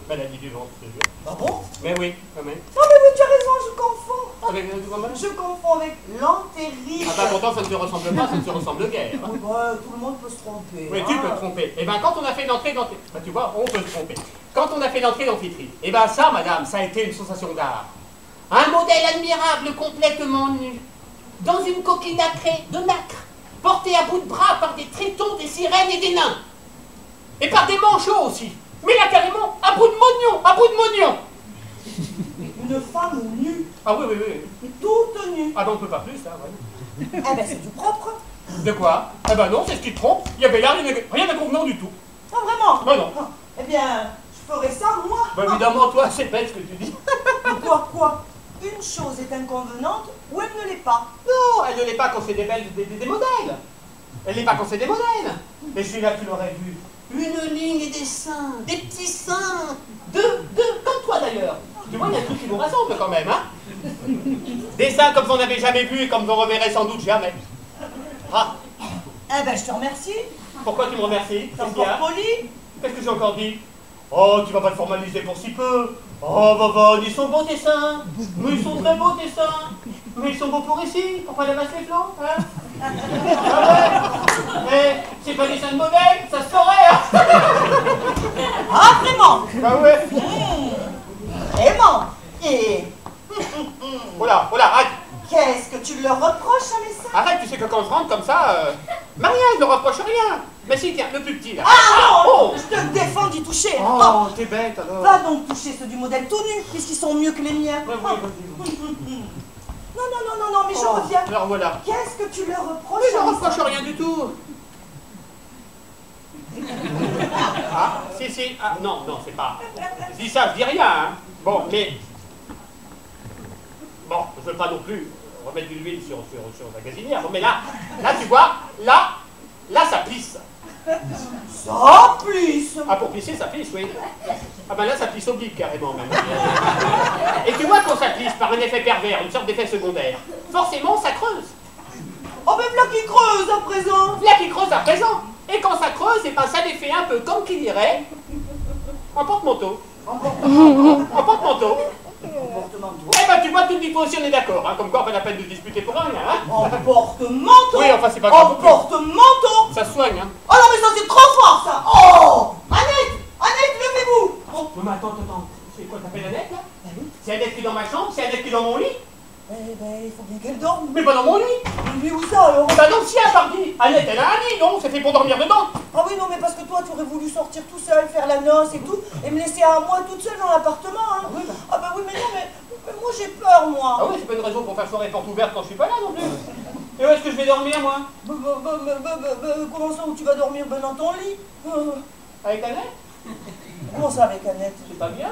Maladie du ventre, je te jure. Ah bon? Mais oui, quand même. Non mais oui, tu as raison, je confonds. Avec Je confonds avec l'entérite. Ah bah pourtant ça ne te ressemble pas, ça ne te ressemble guère. Oui, bah, tout le monde peut se tromper. Oui, hein. tu peux te tromper. Eh ben quand on a fait l'entrée dans... Bah tu vois, on peut se tromper. Quand on a fait l'entrée d'Amphitrite, eh ben ça, madame, ça a été une sensation d'art. Un modèle admirable, complètement nu, dans une coquille de nacre, porté à bout de bras par des tritons, des sirènes et des nains. Et par des manchots aussi. Mais là, carrément, à bout de mognon, à bout de mognon. Une femme nue, Ah oui, oui, oui. toute nue. Ah ben on peut pas plus, ça, ouais. Eh ben c'est du propre. De quoi? Eh ben non, c'est ce qui te trompe. Il y avait là rien d'inconvenant du tout. Non, vraiment. Ben non. Eh bien, je ferais ça, moi. Ben évidemment, toi, c'est bête ce que tu dis. Quoi? Une chose est inconvenante ou elle ne l'est pas. Non, elle ne l'est pas quand c'est des modèles. Elle n'est pas quand c'est des modèles. Mais celui-là, tu l'aurais vu. Une ligne et des seins, des petits seins. Comme toi d'ailleurs. Tu vois, il y a un truc qui nous rassemble quand même, hein. Des seins comme vous n'avez jamais vu et comme vous ne reverrez sans doute jamais. Ah, Eh ben, je te remercie. pourquoi tu me remercies? T'es Qu'est-ce qu'il y a? encore poli. Qu'est-ce que j'ai encore dit? Oh, tu vas pas te formaliser pour si peu. Oh, Vovonne, ils sont beaux tes seins. Mais ils sont très beaux tes seins. Mais ils sont beaux pour ici, pour pas les masser les flancs, hein. Ah ouais. Mais c'est pas des seins de modèle, ça se saurait, hein. Ah, vraiment. Ah ouais. Vraiment. Et Voilà, arrête. qu'est-ce que tu leur reproches à mes seins? Arrête, tu sais que quand je rentre comme ça, Maria, je ne reproche rien. Mais si, tiens, le plus petit, là. Ah non, oh. je te défends d'y toucher. Oh, t'es bête, alors. Va donc toucher ceux du modèle tout nu, puisqu'ils sont mieux que les miens. Ouais, Ah. vas-y. Non, mais je Oh, reviens. alors voilà. Qu'est-ce que tu leur reproches Mais je à ne mes reproche seins? rien du tout. Ah, si. Ah, non, c'est pas. Je dis ça, je dis rien, hein. Bon, mais. Bon, je veux pas non plus remettre de l'huile sur la gazinière. Bon, mais là, tu vois, là, ça plisse. Ça plisse. Ah, pour plisser, ça plisse, oui. Ah ben là, ça plisse oblique, carrément, même. Et tu vois, quand ça plisse, par un effet pervers, une sorte d'effet secondaire, forcément, ça creuse. Oh, mais voilà qui creuse à présent. Là qui creuse à présent. Et quand ça creuse, et ben ça les fait un peu comme qui dirait un porte-manteau. Un porte-manteau. Eh ben tu vois, tout dit toi aussi on est d'accord, hein, comme quoi pas la peine de disputer pour rien, hein. En porte-manteau. Oui, enfin c'est pas grave. En porte-manteau. Ça se soigne, hein. Oh non, mais ça c'est trop fort ça. Oh, Annette, levez-vous. Oh, mais attends, c'est quoi, t'appelles Annette, là? Ben oui. C'est Annette qui est dans ma chambre, c'est Annette qui est dans mon lit. Eh ben, il faut bien qu'elle dorme. Mais pas dans mon lit. Mais où ça alors? Bah dans le sien, pardi. Annette, elle a un lit, non? C'est fait pour dormir dedans. Ah oui, non, mais parce que toi, tu aurais voulu sortir tout seul, faire la noce et tout, et me laisser à moi toute seule dans l'appartement, hein. Ah oui, bah. Ah bah oui, mais non, mais moi j'ai peur, moi. Ah oui, c'est pas une raison pour faire soirée porte ouverte quand je suis pas là non plus. Et où est-ce que je vais dormir, moi? Comment ça, où tu vas dormir? Ben dans ton lit. Avec Annette? Comment ça avec Annette? C'est pas bien?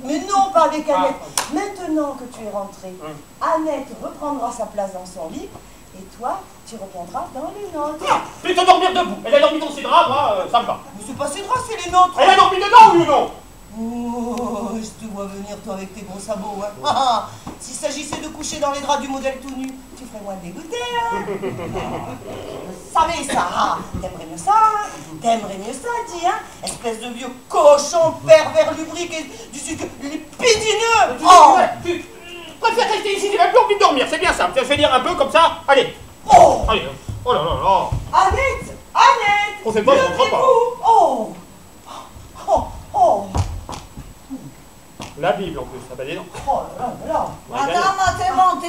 Mais non, pas avec Annette. Ah. Maintenant que tu es rentrée, Annette reprendra sa place dans son lit, et toi, tu reviendras dans les nôtres. Ah, plutôt dormir debout. Elle a dormi dans ses draps, moi, ça me va. Mais c'est pas ses draps, c'est les nôtres. Elle a dormi dedans, oui ou non? Oh, je te vois venir, toi, avec tes gros sabots, hein. Ah, s'il s'agissait de coucher dans les draps du modèle tout nu, tu ferais moins dégoûté, hein. Vous savez ça, hein. T'aimerais mieux ça, hein. T'aimerais mieux ça, dis, hein. Espèce de vieux cochon pervers lubrique du sucre, lipidineux. Oh. Tu préfères rester ici, j'ai même plus envie de dormir, c'est bien ça. Je vais dire un peu comme ça, allez. Oh. Allez, oh là là là. Annette, On sait pas, on rentre pas. Oh. La Bible en plus, ça va dire non. Oh là là. Madame a inventé.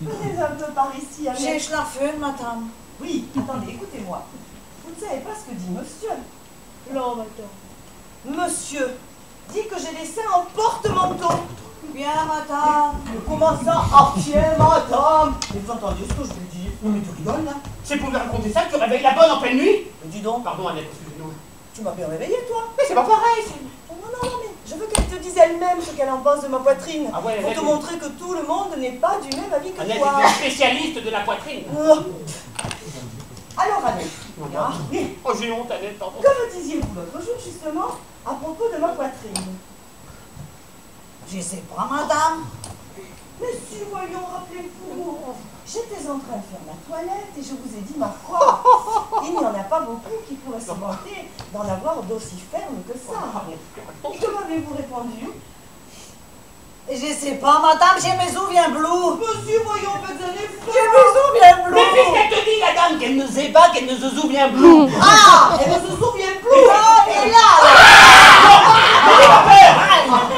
Venez un peu par ici, Annette. J'ai la feu, madame. Oui, attendez, écoutez-moi. Vous ne savez pas ce que dit monsieur. Non, madame. Monsieur dit que j'ai les seins en porte-manteau. Bien, madame. Mais comment ça, à pied, madame? Mais vous entendez ce que je vous dis? Mais tu rigoles, là? C'est pour lui raconter ça que tu réveilles la bonne en pleine nuit? Mais dis donc, Pardon Annette, excusez-nous. tu m'as bien réveillé, toi. Mais c'est pas pareil, c'est... Oh, non, mais je veux qu'elle te dise elle-même ce qu'elle en pense de ma poitrine. Ah ouais, pour Annette, te montrer que tout le monde n'est pas du même avis que Annette toi. est une spécialiste de la poitrine. Alors, Annette, regardez. Oh, j'ai honte, Annette, pardon. Que me disiez-vous l'autre jour, justement, à propos de ma poitrine? Je sais pas, madame. Mais si, voyons, rappelez-vous. J'étais en train de faire ma toilette et je vous ai dit ma foi. Il n'y en a pas beaucoup qui pourraient se vanter d'en avoir d'aussi ferme que ça. Que m'avez-vous répondu? Je sais pas, madame, je me souviens plus. Monsieur, voyons, faites un Je effort. me souviens Mais plus. puisqu'elle te dit, la dame, qu'elle ne sait pas, qu'elle ne se souvient plus. Ah, elle ne se souvient plus. Ah, elle est là. N'ayez pas peur.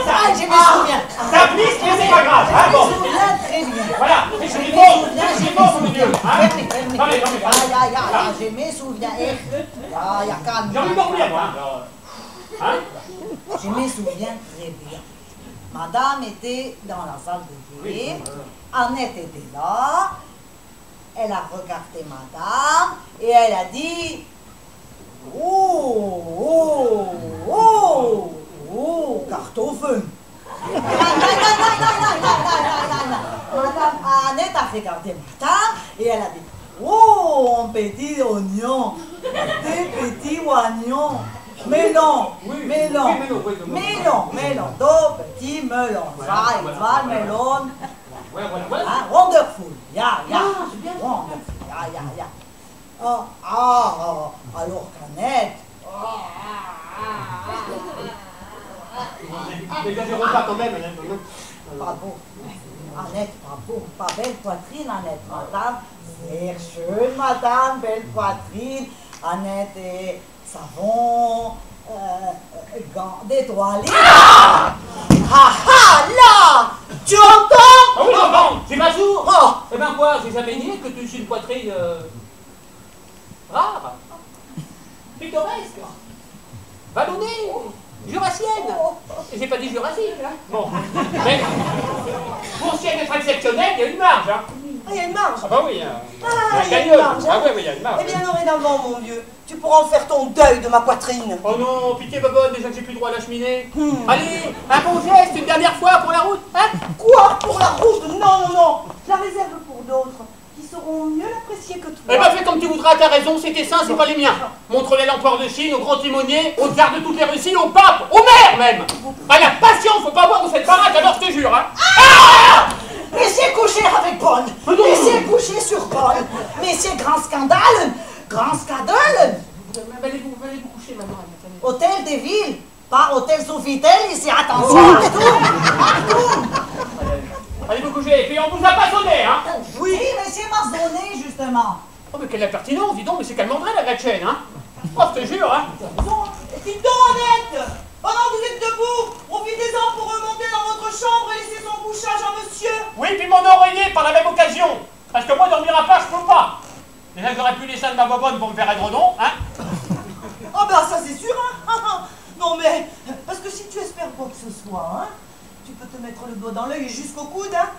Ah, je me souviens. Ça glisse, mais c'est pas grave. Hein, Je bon. me souviens très bien. Voilà, c'est bon, mon Dieu. Hein. Fermez. Attendez, Je me souviens. Calme. J'ai envie de dormir, moi. Hein? Je me souviens très bien. Madame était dans la salle de thé. Annette était là. Elle a regardé madame et elle a dit oh, Kartoffeln. Madame Annette a regardé madame et elle a dit oh, un petit oignon, des petits oignons. Melon, melon, deux petits melons. Zwei melon. Ah, wonderful. Yeah. Wonderful. Yeah. Alors qu'Annette. N'exagérons pas quand même. Pas beau. Annette, pas beau. Pas belle poitrine, Annette, madame. Sehr schön, madame, belle poitrine. Annette et savon, gants, des toilettes. Là! Tu entends? Ah oui, j'entends. C'est pas sourd. Oh. Eh ben quoi, j'ai jamais dit que tu suis une poitrine rare, pittoresque, vallonnée, jurassienne. Et j'ai pas dit jurassique, hein. Bon. Mais pour si elle être exceptionnelle, il y a une marge, hein. Ah, il y a une marge. Ah bah oui, Il y a une marge. Ah oui, il y a une marge. Eh bien, dorénavant, mon vieux, tu pourras en faire ton deuil de ma poitrine. Oh non, pitié babonne, déjà que j'ai plus droit à la cheminée. Allez, un bon geste, une dernière fois pour la route, hein. Quoi? Pour la route? Non. Je la réserve pour d'autres qui sauront mieux l'apprécier que toi. Eh ben fais comme tu voudras, t'as raison, c'est tes seins, c'est pas les miens. Montre-les l'empereur de Chine, au grand timonier, au tsar de toutes les Russies, au pape, au maire même. Ah la passion, faut pas voir dans cette baraque, alors je te jure, hein. Mais c'est couché avec Paul. Mais c'est couché sur Paul. Mais c'est grand scandale. Grand scandale. Allez-vous coucher maintenant. Hôtel de ville, pas hôtel Sofitel, ici, attention. Allez-vous coucher, et puis on vous a pas sonné, hein. Oui, mais c'est m'a sonné, justement. Oh mais quelle impertinence, dis donc, mais c'est qu'elle demanderait la Gretchen, hein. Oh, je te jure, hein. Dites donc, Annette, pendant que vous êtes debout, profitez-en pour remonter dans votre chambre et laisser son couchage à monsieur. Oui, puis mon oreiller par la même occasion. Parce que moi, dormir à part, je peux pas. Déjà, j'aurais pu les seins de ma bobonne pour me faire édredon, hein. Ah ben ça c'est sûr, hein. Non mais, parce que si tu espères quoi que ce soit, hein, tu peux te mettre le doigt dans l'œil jusqu'au coude, hein.